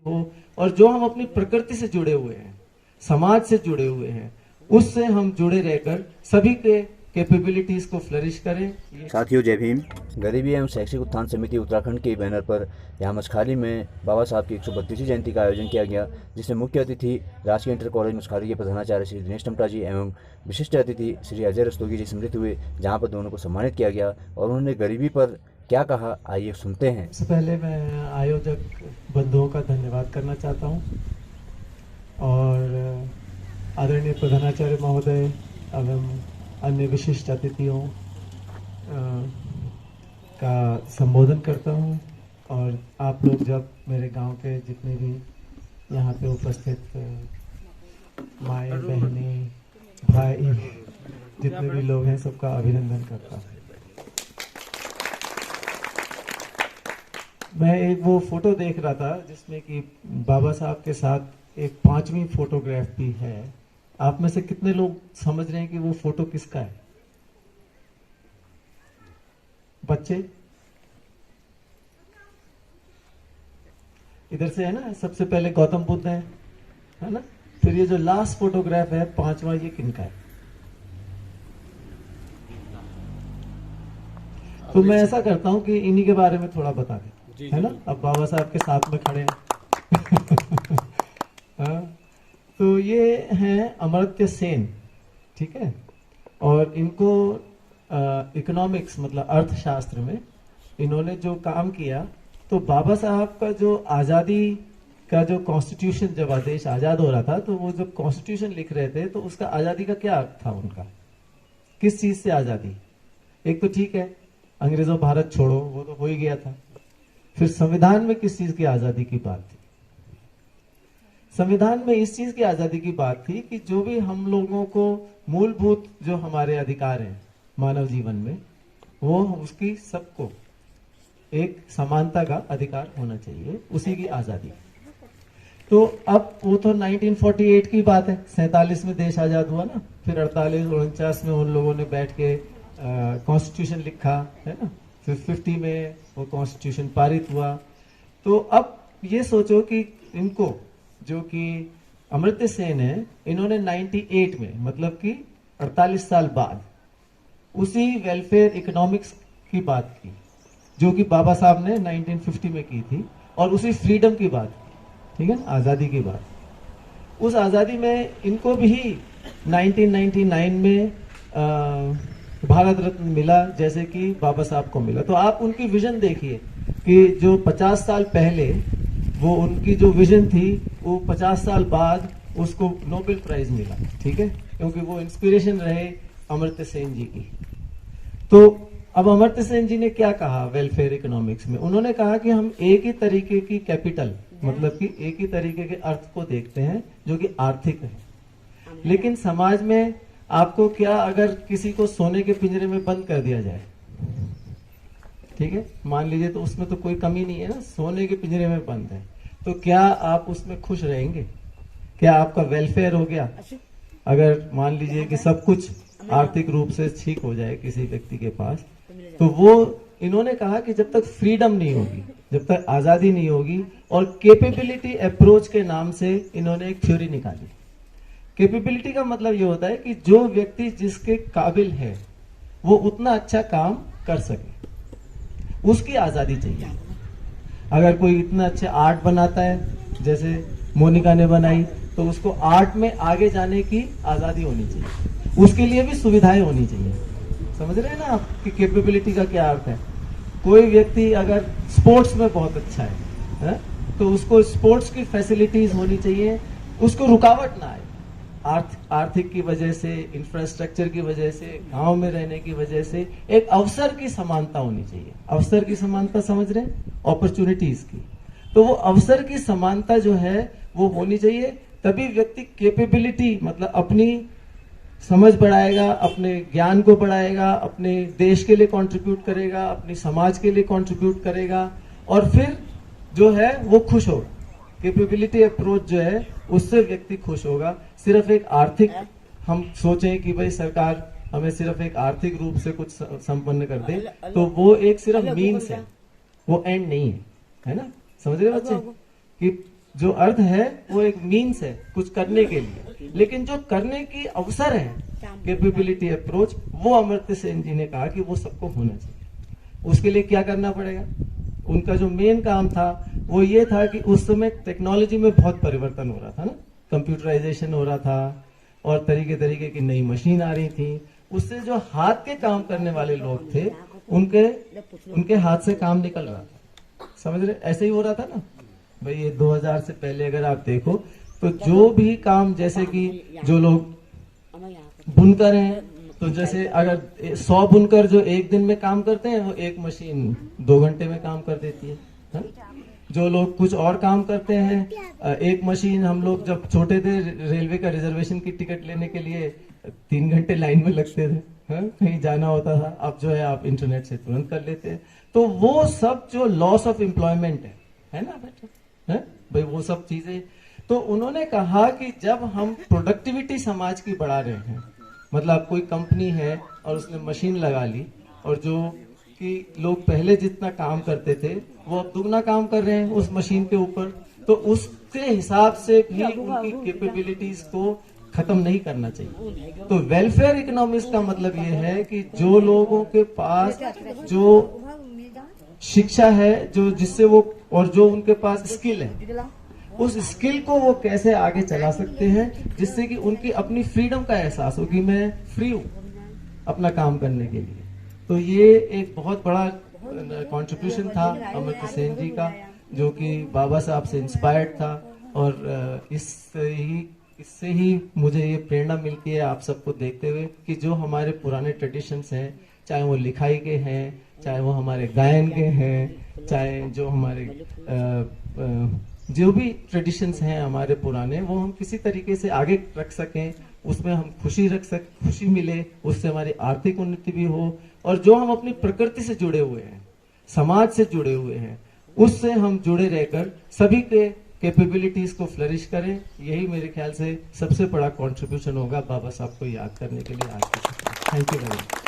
हो, और जो हम अपनी प्रकृति से जुड़े हुए हैं, समाज से जुड़े हुए हैं, उससे हम जुड़े रहकर सभी के कैपेबिलिटीज को फ्लरिश करें। साथियों जय भीम। गरीबी एवं शैक्षिक उत्थान समिति उत्तराखंड के बैनर पर यहाँ मछखाली में बाबा साहब की 132वीं जयंती का आयोजन किया गया, जिसमें मुख्य अतिथि राजकीय इंटर कॉलेज मछखाली के प्रधानाचार्य श्री दिनेश टमटा जी एवं विशिष्ट अतिथि श्री अजय रस्तोगी जी सम्मिलित हुए, जहाँ पर दोनों को सम्मानित किया गया और उन्होंने गरीबी पर क्या कहा, आइए सुनते हैं। सबसे पहले मैं आयोजक बंधुओं का धन्यवाद करना चाहता हूँ और आदरणीय प्रधानाचार्य महोदय एवं अन्य विशिष्ट अतिथियों का संबोधन करता हूँ। और आप लोग जब मेरे गांव के जितने भी यहाँ पे उपस्थित माएँ बहनें भाई जितने भी लोग हैं, सबका अभिनंदन करता हूँ। मैं एक वो फोटो देख रहा था जिसमें कि बाबा साहब के साथ एक 5वीं फोटोग्राफ भी है। आप में से कितने लोग समझ रहे हैं कि वो फोटो किसका है? बच्चे इधर से है ना, सबसे पहले गौतम बुद्ध है ना, फिर ये जो लास्ट फोटोग्राफ है 5वां, ये किनका है? तो मैं ऐसा करता हूं कि इन्हीं के बारे में थोड़ा बता दें, है ना। अब बाबा साहब के साथ में खड़े हैं हाँ, तो ये हैं अमर्त्य सेन, ठीक है। और इनको इकोनॉमिक्स मतलब अर्थशास्त्र में इन्होंने जो काम किया, तो बाबा साहब का जो आज़ादी का जो कॉन्स्टिट्यूशन, जब देश आज़ाद हो रहा था, तो वो जो कॉन्स्टिट्यूशन लिख रहे थे, तो उसका आज़ादी का क्या अर्थ था उनका? किस चीज़ से आज़ादी? एक तो ठीक है अंग्रेजों भारत छोड़ो, वो तो हो ही गया था। फिर संविधान में किस चीज़ की आज़ादी की बात थी? संविधान में इस चीज़ की आज़ादी की बात थी कि जो भी हम लोगों को मूलभूत जो हमारे अधिकार हैं मानव जीवन में, वो उसकी सबको एक समानता का अधिकार होना चाहिए, उसी की आज़ादी। तो अब वो तो 1948 की बात है, 47 में देश आज़ाद हुआ ना, फिर 48-49 में उन लोगों ने बैठ के कॉन्स्टिट्यूशन लिखा, है ना। फिर 50 में वो कॉन्स्टिट्यूशन पारित हुआ। तो अब ये सोचो कि इनको, जो कि अमर्त्य सेन है, इन्होंने 98 में मतलब कि 48 साल बाद उसी वेलफेयर इकोनॉमिक्स की बात की जो कि बाबा साहब ने 1950 में की थी, और उसी फ्रीडम की बात की, ठीक है, आज़ादी की बात। उस आज़ादी में इनको भी 1999 में भारत रत्न मिला, जैसे कि बाबा साहब को मिला। तो आप उनकी विजन देखिए कि जो 50 साल पहले वो उनकी जो विजन थी, वो 50 साल बाद उसको नोबेल प्राइज मिला, ठीक है, क्योंकि वो इंस्पिरेशन रहे अमर्त्य सेन जी की। तो अब अमर्त्य सेन जी ने क्या कहा वेलफेयर इकोनॉमिक्स में? उन्होंने कहा कि हम एक ही तरीके की कैपिटल, मतलब कि एक ही तरीके के अर्थ को देखते हैं जो कि आर्थिक है। लेकिन समाज में आपको क्या, अगर किसी को सोने के पिंजरे में बंद कर दिया जाए, ठीक है, मान लीजिए, तो उसमें तो कोई कमी नहीं है ना, सोने के पिंजरे में बंद है, तो क्या आप उसमें खुश रहेंगे? क्या आपका वेलफेयर हो गया? अगर मान लीजिए कि सब कुछ आर्थिक रूप से ठीक हो जाए किसी व्यक्ति के पास, तो वो, इन्होंने कहा कि जब तक फ्रीडम नहीं होगी, जब तक आजादी नहीं होगी, और कैपेबिलिटी अप्रोच के नाम से इन्होंने एक थ्योरी निकाली। कैपेबिलिटी का मतलब ये होता है कि जो व्यक्ति जिसके काबिल है वो उतना अच्छा काम कर सके, उसकी आजादी चाहिए। अगर कोई इतना अच्छे आर्ट बनाता है जैसे मोनिका ने बनाई, तो उसको आर्ट में आगे जाने की आजादी होनी चाहिए, उसके लिए भी सुविधाएं होनी चाहिए। समझ रहे हैं ना आप कि कैपेबिलिटी का क्या अर्थ है? कोई व्यक्ति अगर स्पोर्ट्स में बहुत अच्छा है, तो उसको स्पोर्ट्स की फैसिलिटीज होनी चाहिए, उसको रुकावट ना आए आर्थिक की वजह से, इंफ्रास्ट्रक्चर की वजह से, गांव में रहने की वजह से। एक अवसर की समानता होनी चाहिए। अवसर की समानता समझ रहे हैं? अपॉर्चुनिटीज की। तो वो अवसर की समानता जो है वो होनी चाहिए, तभी व्यक्ति कैपेबिलिटी मतलब अपनी समझ बढ़ाएगा, अपने ज्ञान को बढ़ाएगा, अपने देश के लिए कंट्रीब्यूट करेगा, अपनी समाज के लिए कंट्रीब्यूट करेगा, और फिर जो है वो खुश होगा। कैपेबिलिटी अप्रोच जो है उससे व्यक्ति खुश होगा। सिर्फ एक आर्थिक हम सोचें कि भाई सरकार हमें सिर्फ एक आर्थिक रूप से कुछ संपन्न कर दे, तो वो एक सिर्फ मीन्स है, वो एंड नहीं है, है ना। समझ रहे बच्चे कि जो अर्थ है वो एक मीन्स है कुछ करने के लिए, लेकिन जो करने की अवसर है, कैपेबिलिटी अप्रोच, वो अमर्त्य सेन जी ने कहा कि वो सबको होना चाहिए। उसके लिए क्या करना पड़ेगा? उनका जो मेन काम था वो ये था कि उस समय टेक्नोलॉजी में बहुत परिवर्तन हो रहा था ना, कंप्यूटराइजेशन हो रहा था और तरीके तरीके की नई मशीन आ रही थी। उससे जो हाथ के काम करने वाले लोग थे उनके हाथ से काम निकल रहा था। समझ रहे? ऐसे ही हो रहा था ना भाई। ये 2000 से पहले अगर आप देखो तो जो भी काम, जैसे कि जो लोग बुनकर हैं, तो जैसे अगर 100 बुनकर जो एक दिन में काम करते हैं, वो एक मशीन 2 घंटे में काम कर देती है? जो लोग कुछ और काम करते हैं, एक मशीन, हम लोग जब छोटे थे रेलवे का रिजर्वेशन की टिकट लेने के लिए 3 घंटे लाइन में लगते थे, कहीं जाना होता था। अब जो है आप इंटरनेट से तुरंत कर लेते हैं। तो वो सब जो लॉस ऑफ एम्प्लॉयमेंट है ना बेटा, भाई वो सब चीजें। तो उन्होंने कहा कि जब हम प्रोडक्टिविटी समाज की बढ़ा रहे हैं, मतलब कोई कंपनी है और उसने मशीन लगा ली और जो कि लोग पहले जितना काम करते थे वो अब दुगना काम कर रहे हैं उस मशीन के ऊपर, तो उसके हिसाब से भी उनकी कैपेबिलिटीज को खत्म नहीं करना चाहिए। तो वेलफेयर इकोनॉमिक्स का मतलब ये है कि जो लोगों के पास जो शिक्षा है, जो जिससे वो, और जो उनके पास स्किल है, उस स्किल को वो कैसे आगे चला सकते हैं जिससे कि उनकी अपनी फ्रीडम का एहसास हो कि मैं फ्री हूं अपना काम करने के लिए। तो ये एक बहुत बड़ा कंट्रीब्यूशन था अमर्त्य सेन जी का, जो कि बाबा साहब से इंस्पायर्ड था। और इससे ही मुझे ये प्रेरणा मिलती है आप सबको देखते हुए कि जो हमारे पुराने ट्रेडिशंस हैं, चाहे वो लिखाई के हैं, चाहे वो हमारे गायन के हैं, चाहे जो हमारे जो भी ट्रेडिशंस हैं हमारे पुराने, वो हम किसी तरीके से आगे रख सकें, उसमें हम खुशी मिले, उससे हमारी आर्थिक उन्नति भी हो, और जो हम अपनी प्रकृति से जुड़े हुए हैं, समाज से जुड़े हुए हैं, उससे हम जुड़े रहकर सभी के कैपेबिलिटीज को फ्लरिश करें। यही मेरे ख्याल से सबसे बड़ा कंट्रीब्यूशन होगा बाबा साहब को याद करने के लिए आज की। Thank you very much.